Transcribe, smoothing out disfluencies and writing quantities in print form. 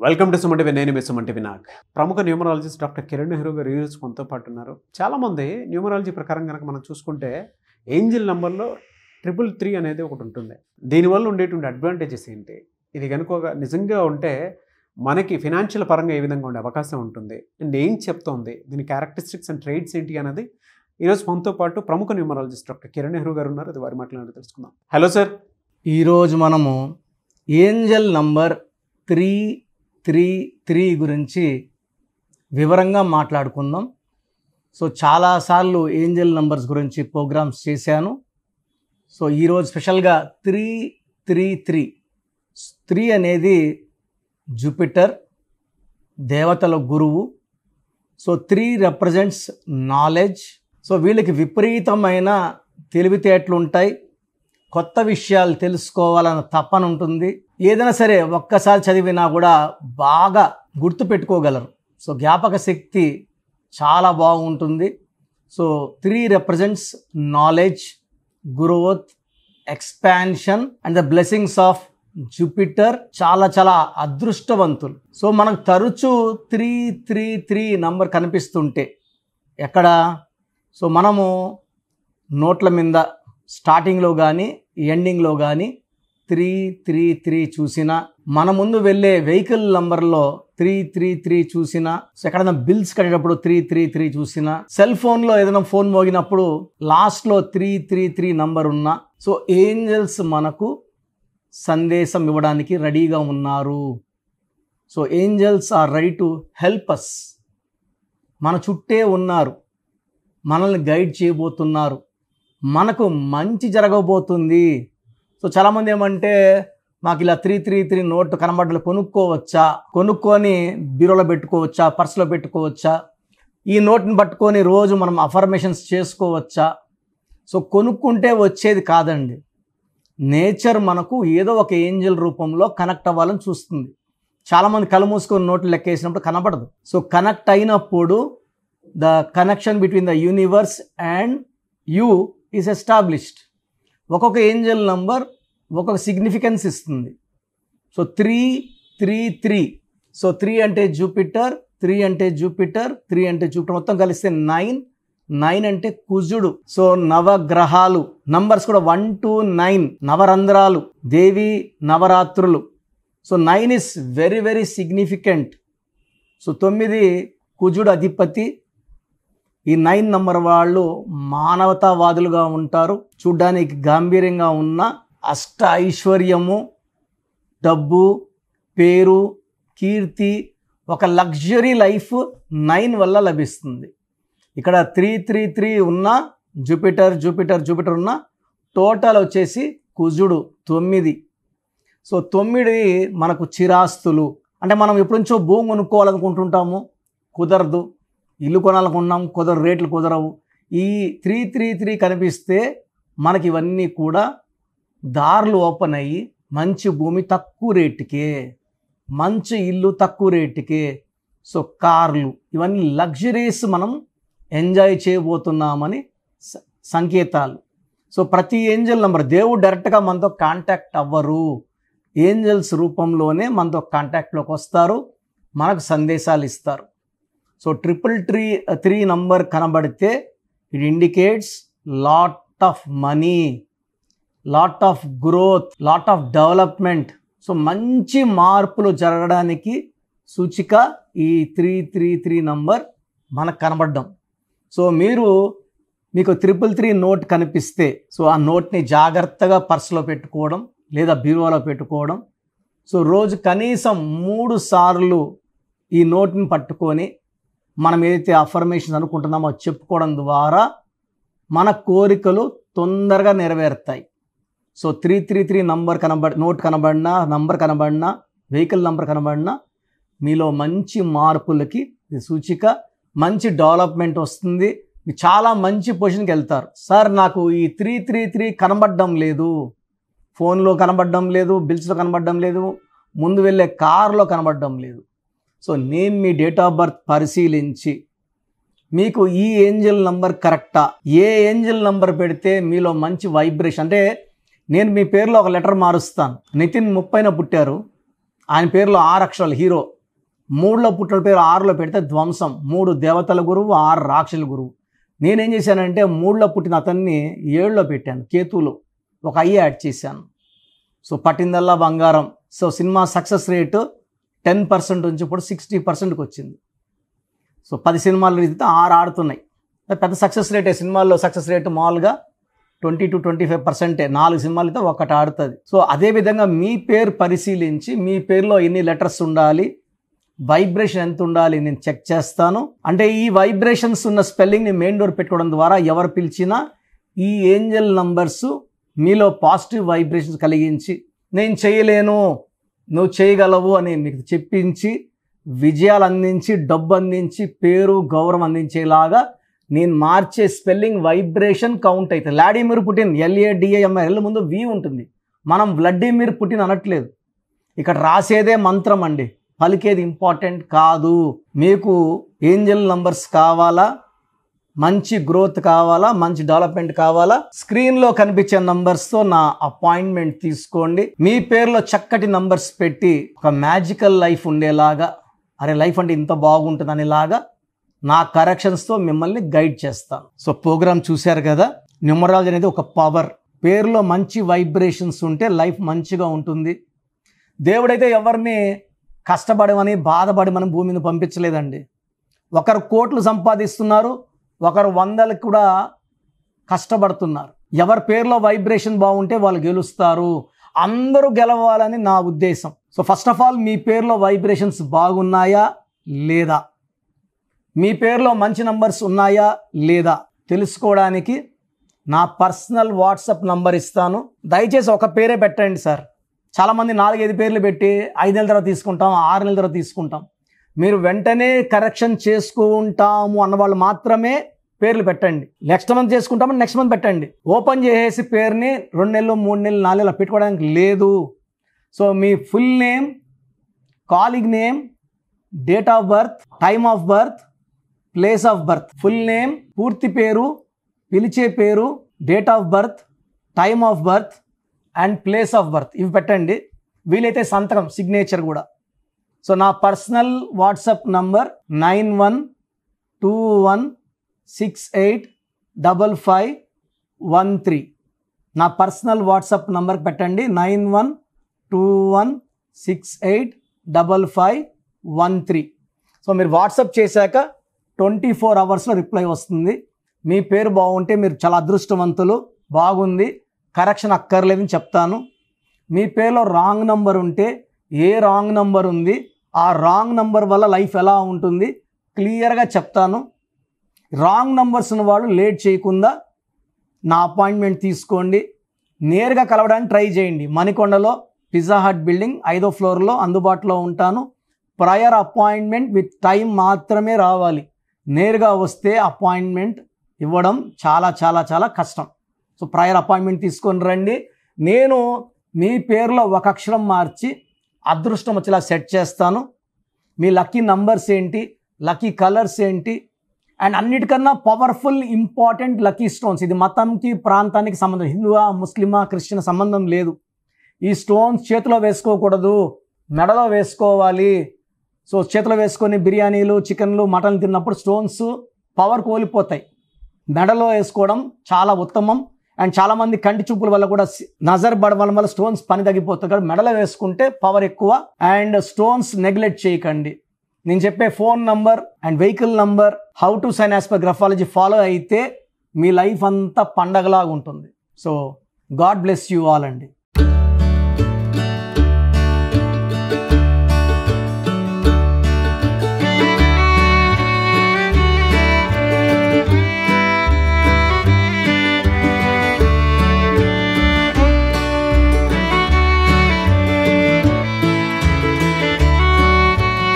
Welcome to Suman TV. నేను మీ Suman TV Nag. ప్రముఖ numerologist doctor Kiran Nehru గారు ఈరోజు మనతో పాటు ఉన్నారు. చాలామంది న్యూమరాలజీ ప్రకారం కనుక మనం చూసుకుంటే ఏంజిల్ నెంబర్లో 333 అనేది ఒకటి ఉంటుంది. దీనివల్ల ఉండేటువంటి అడ్వాంటేజెస్ ఏంటి, ఇది కనుక నిజంగా ఉంటే మనకి ఫినాన్షియల్ పరంగా ఏ విధంగా ఉండే అవకాశం ఉంటుంది అండ్ ఏం చెప్తోంది, దీని క్యారెక్టరిస్టిక్స్ అండ్ ట్రేడ్స్ ఏంటి అనేది ఈరోజు మనతో పాటు ప్రముఖ న్యూమరాలజిస్ట్ డాక్టర్ కిరణ్ నెహ్రూ గారు ఉన్నారు. అది వారి మాట్లాడి తెలుసుకుందాం. Hello sir. ఈరోజు మనము ఏంజల్ నంబర్ 333 గురించి వివరంగా మాట్లాడుకుందాం. సో చాలాసార్లు ఏంజల్ నంబర్స్ గురించి ప్రోగ్రామ్స్ చేశాను. సో ఈరోజు స్పెషల్గా 3 అనేది జూపిటర్, దేవతల గురువు. So 3 represents knowledge. సో వీళ్ళకి విపరీతమైన తెలివితేటలు ఉంటాయి, కొత్త విషయాలు తెలుసుకోవాలన్న తపన ఉంటుంది. ఏదైనా సరే ఒక్కసారి చదివినా కూడా బాగా గుర్తుపెట్టుకోగలరు. సో జ్ఞాపక శక్తి చాలా బాగుంటుంది. So 3 represents knowledge, growth, expansion and the blessings of Jupiter. చాలా చాలా అదృష్టవంతులు. సో మనకు తరచూ 333 నంబర్ కనిపిస్తుంటే ఎక్కడ, సో మనము నోట్ల మీద స్టార్టింగ్లో కానీ ఎండింగ్లో కానీ 333 చూసినా, మన ముందు వెళ్ళే వెహికల్ నంబర్లో 333 చూసినా, సో ఎక్కడైనా బిల్స్ కట్టేటప్పుడు 333 చూసినా, సెల్ ఫోన్లో ఏదైనా ఫోన్ మోగినప్పుడు లాస్ట్లో 333 నంబర్ ఉన్నా, సో ఏంజల్స్ మనకు సందేశం ఇవ్వడానికి రెడీగా ఉన్నారు. So angels are ready to help us. మన చుట్టే ఉన్నారు, మనల్ని గైడ్ చేయబోతున్నారు, మనకు మంచి జరగబోతుంది. సో చాలామంది ఏమంటే మాకు ఇలా 333 నోట్ కనబడ్డలు కొనుక్కోవచ్చా, కొనుక్కొని బీరోలో పెట్టుకోవచ్చా, పర్సులో పెట్టుకోవచ్చా, ఈ నోట్ని పట్టుకొని రోజు మనం అఫర్మేషన్స్ చేసుకోవచ్చా? సో కొనుక్కుంటే వచ్చేది కాదండి. నేచర్ మనకు ఏదో ఒక ఏంజల్ రూపంలో కనెక్ట్ అవ్వాలని చూస్తుంది. చాలామంది కళ్ళు మూసుకొని నోట్లు లెక్కేసినప్పుడు కనబడదు. సో కనెక్ట్ అయినప్పుడు the connection between the universe and you is established. ఒక్కొక్క ఏంజల్ నంబర్ ఒక్కొక్క సిగ్నిఫికెన్స్ ఇస్తుంది. సో 333. సో 3 అంటే జూపిటర్, 3 అంటే జూపిటర్, 3 అంటే జూపిటర్, మొత్తం కలిస్తే 9 అంటే కుజుడు. సో నవగ్రహాలు నంబర్స్ కూడా 1 to 9, నవరంధ్రాలు, దేవి నవరాత్రులు. So 9 is very very significant. So 9 కుజుడు అధిపతి. ఈ 9 నంబర్ వాళ్ళు మానవతావాదులుగా ఉంటారు. చూడ్డానికి గాంభీర్యంగా ఉన్న అష్ట ఐశ్వర్యము, డబ్బు, పేరు, కీర్తి, ఒక లగ్జరీ లైఫ్ 9 వల్ల లభిస్తుంది. ఇక్కడ 333 ఉన్న జూపిటర్ ఉన్న టోటల్ వచ్చేసి కుజుడు 9. సో 9 మనకు చిరాస్తులు. అంటే మనం ఎప్పటి నుంచో భూమి కొనుక్కోవాలనుకుంటుంటాము, కుదరదు. ఇల్లు కొనాలనుకున్నాం, రేట్లు కుదరవు. ఈ 333 కనిపిస్తే మనకి ఇవన్నీ కూడా దారులు ఓపెన్ అయ్యి మంచి భూమి తక్కువ రేటుకే, మంచి ఇల్లు తక్కువ రేటుకే, సో కార్లు, ఇవన్నీ లగ్జరీస్ మనం ఎంజాయ్ చేయబోతున్నామని సంకేతాలు. సో ప్రతి ఏంజల్ నంబర్, దేవుడు డైరెక్ట్గా మనతో కాంటాక్ట్ అవ్వరు, ఏంజల్స్ రూపంలోనే మనతో కాంటాక్ట్లోకి వస్తారు, మనకు సందేశాలు ఇస్తారు. సో 333 నంబర్ కనబడితే it indicates lot of money, lot of growth, lot of development. So మంచి మార్పులు జరగడానికి సూచిక ఈ 333 నంబర్ మనకు కనబడడం. సో మీకు 333 నోట్ కనిపిస్తే, సో ఆ నోట్ని జాగ్రత్తగా పర్సులో పెట్టుకోవడం లేదా బీరువాలో పెట్టుకోవడం. సో రోజు కనీసం 3 సార్లు ఈ నోట్ని పట్టుకొని మనం ఏదైతే అఫర్మేషన్స్ అనుకుంటున్నామో చెప్పుకోవడం ద్వారా మన కోరికలు తొందరగా నెరవేరుతాయి. సో 333 నోట్ కనబడినా, నంబర్ కనబడినా, వెహికల్ నంబర్ కనబడినా మీలో మంచి మార్పులకి ఇది సూచిక. మంచి డెవలప్మెంట్ వస్తుంది, మీరు చాలా మంచి పొజిషన్కి వెళ్తారు. సార్ నాకు ఈ 333 కనబడడం లేదు, ఫోన్లో కనబడడం లేదు, బిల్స్లో కనబడడం లేదు, ముందు వెళ్ళే కార్లో కనబడడం లేదు. సో నేను మీ డేట్ ఆఫ్ బర్త్ పరిశీలించి మీకు ఈ ఏంజల్ నంబర్ కరెక్టా, ఏ ఏంజల్ నంబర్ పెడితే మీలో మంచి వైబ్రేషన్, అంటే నేను మీ పేరులో ఒక లెటర్ మారుస్తాను. నితిన్ 30న పుట్టారు, ఆయన పేరులో 6 అక్షరాలు హీరో. 3లో పుట్టిన పేరు 6లో పెడితే ధ్వంసం. 3 దేవతల గురువు, 6 రాక్షసుల గురువు. నేనేం చేశానంటే 3లో పుట్టిన అతన్ని 7లో పెట్టాను, కేతువులో ఒక ఐ యాడ్ చేశాను. సో పట్టిందల్లా బంగారం. సో సినిమా సక్సెస్ రేటు 10% నుంచి ఇప్పుడు 60%కి వచ్చింది. సో 10 సినిమాలు రీతితో 6 ఆడుతున్నాయి. పెద్ద సక్సెస్ రేటే. సినిమాల్లో సక్సెస్ రేటు మామూలుగా 20 to 25%. 4 సినిమాలతో 1 ఆడుతుంది. సో అదేవిధంగా మీ పేరు పరిశీలించి మీ పేరులో ఎన్ని లెటర్స్ ఉండాలి, వైబ్రేషన్ ఎంత ఉండాలి నేను చెక్ చేస్తాను. అంటే ఈ వైబ్రేషన్స్ ఉన్న స్పెల్లింగ్ని మెయిన్ డోర్ పెట్టుకోవడం ద్వారా ఎవరు పిలిచినా ఈ ఏంజల్ నంబర్స్ మీలో పాజిటివ్ వైబ్రేషన్స్ కలిగించి నేను చేయలేను నువ్వు చేయగలవు అని మీకు చెప్పించి విజయాలు అందించి డబ్బు అందించి పేరు గౌరవం అందించేలాగా నేను మార్చే స్పెల్లింగ్ వైబ్రేషన్ కౌంట్ అవుతుంది. వ్లాడిమిర్ పుటిన్ LADIMIR ఎల్ ముందు వి ఉంటుంది. మనం వ్లాడిమిర్ పుటిన్ అనట్లేదు. ఇక్కడ రాసేదే మంత్రం అండి, పలికేది ఇంపార్టెంట్ కాదు. మీకు ఏంజల్ నంబర్స్ కావాలా, మంచి గ్రోత్ కావాలా, మంచి డెవలప్మెంట్ కావాలా, స్క్రీన్లో కనిపించే నంబర్స్తో నా అపాయింట్మెంట్ తీసుకోండి. మీ పేరులో చక్కటి నంబర్స్ పెట్టి ఒక మ్యాజికల్ లైఫ్ ఉండేలాగా, అరే లైఫ్ అంటే ఇంత బాగుంటుంది అనేలాగా నా కరెక్షన్స్తో మిమ్మల్ని గైడ్ చేస్తాను. సో ప్రోగ్రామ్ చూశారు కదా. న్యూమరాలజీ అనేది ఒక పవర్. పేరులో మంచి వైబ్రేషన్స్ ఉంటే లైఫ్ మంచిగా ఉంటుంది. దేవుడైతే ఎవరిని కష్టపడమని బాధపడమని భూమి మీద పంపించలేదండి. ఒకరు కోట్లు సంపాదిస్తున్నారు, ఒకరు 100లకు కూడా కష్టపడుతున్నారు. ఎవరి పేరులో వైబ్రేషన్ బాగుంటే వాళ్ళు గెలుస్తారు. అందరూ గెలవాలని నా ఉద్దేశం. సో ఫస్ట్ ఆఫ్ ఆల్ మీ పేరులో వైబ్రేషన్స్ బాగున్నాయా లేదా, మీ పేరులో మంచి నంబర్స్ ఉన్నాయా లేదా తెలుసుకోవడానికి నా పర్సనల్ వాట్సాప్ నంబర్ ఇస్తాను. దయచేసి ఒక పేరే పెట్టండి సార్. చాలామంది 4-5 పేర్లు పెట్టి 5 నెలల తర్వాత తీసుకుంటాం, 6 నెలల తర్వాత తీసుకుంటాం. మీరు వెంటనే కరెక్షన్ చేసుకుంటాము అన్నవాళ్ళు మాత్రమే పేర్లు పెట్టండి. నెక్స్ట్ మంత్ చేసుకుంటామని నెక్స్ట్ మంత్ పెట్టండి. ఓపెన్ చేసేసి పేరుని 2 నెలలు 3 నెలలు 4 నెలలు పెట్టుకోవడానికి లేదు. సో మీ full name, calling name, date of birth, time of birth, place of birth, full name, పూర్తి పేరు, పిలిచే పేరు, date of birth, time of birth and place of birth ఇవి పెట్టండి. వీలైతే సంతకం, సిగ్నేచర్ కూడా. సో నా పర్సనల్ వాట్సాప్ నంబర్ 9121685513. నా పర్సనల్ వాట్సాప్ నంబర్కి పెట్టండి 9121685513. సో మీరు వాట్సాప్ చేశాక 24 అవర్స్లో రిప్లై వస్తుంది. మీ పేరు బాగుంటే మీరు చాలా అదృష్టవంతులు, బాగుంది, కరెక్షన్ అక్కర్లేదని చెప్తాను. మీ పేరులో రాంగ్ నంబర్ ఉంటే ఏ రాంగ్ నంబర్ ఉంది, ఆ రాంగ్ నంబర్ వల్ల లైఫ్ ఎలా ఉంటుంది క్లియర్గా చెప్తాను. రాంగ్ నంబర్స్ ఉన్న వాళ్ళు లేట్ చేయకుండా నా అపాయింట్మెంట్ తీసుకోండి. నేరుగా కలవడానికి ట్రై చేయండి. మణికొండలో పిజ్జా హట్ బిల్డింగ్ 5వ ఫ్లోర్లో అందుబాటులో ఉంటాను. ప్రయర్ అపాయింట్మెంట్ విత్ టైం మాత్రమే రావాలి. నేరుగా వస్తే అపాయింట్మెంట్ ఇవ్వడం చాలా చాలా చాలా కష్టం. సో ప్రయర్ అపాయింట్మెంట్ తీసుకొని రండి. నేను మీ పేరులో ఒక అక్షరం మార్చి అదృష్టం వచ్చేలా సెట్ చేస్తాను. మీ లక్కీ నంబర్స్ ఏంటి, లక్కీ కలర్స్ ఏంటి, అండ్ అన్నిటికన్నా పవర్ఫుల్ ఇంపార్టెంట్ లక్కీ స్టోన్స్. ఇది మతంకి ప్రాంతానికి సంబంధం, హిందువా ముస్లిమా క్రిస్టియన్ సంబంధం లేదు. ఈ స్టోన్స్ చేతిలో వేసుకోకూడదు, మెడలో వేసుకోవాలి. సో చేతిలో వేసుకొని బిర్యానీలు, చికెన్లు, మటన్లు తిన్నప్పుడు స్టోన్స్ పవర్ కోల్పోతాయి. మెడలో వేసుకోవడం చాలా ఉత్తమం. అండ్ చాలామంది కంటి చూపుల వల్ల కూడా నజర్ పడడం వల్ల స్టోన్స్ పని తగ్గిపోతుంది. కాబట్టి మెడలో వేసుకుంటే పవర్ ఎక్కువ. అండ్ స్టోన్స్ నెగ్లెక్ట్ చేయకండి. నేను చెప్పే phone number and vehicle number, how to sign as per graphology follow అయితే మీ లైఫ్ అంతా పండగలాగా ఉంటుంది. So God bless you all అండి.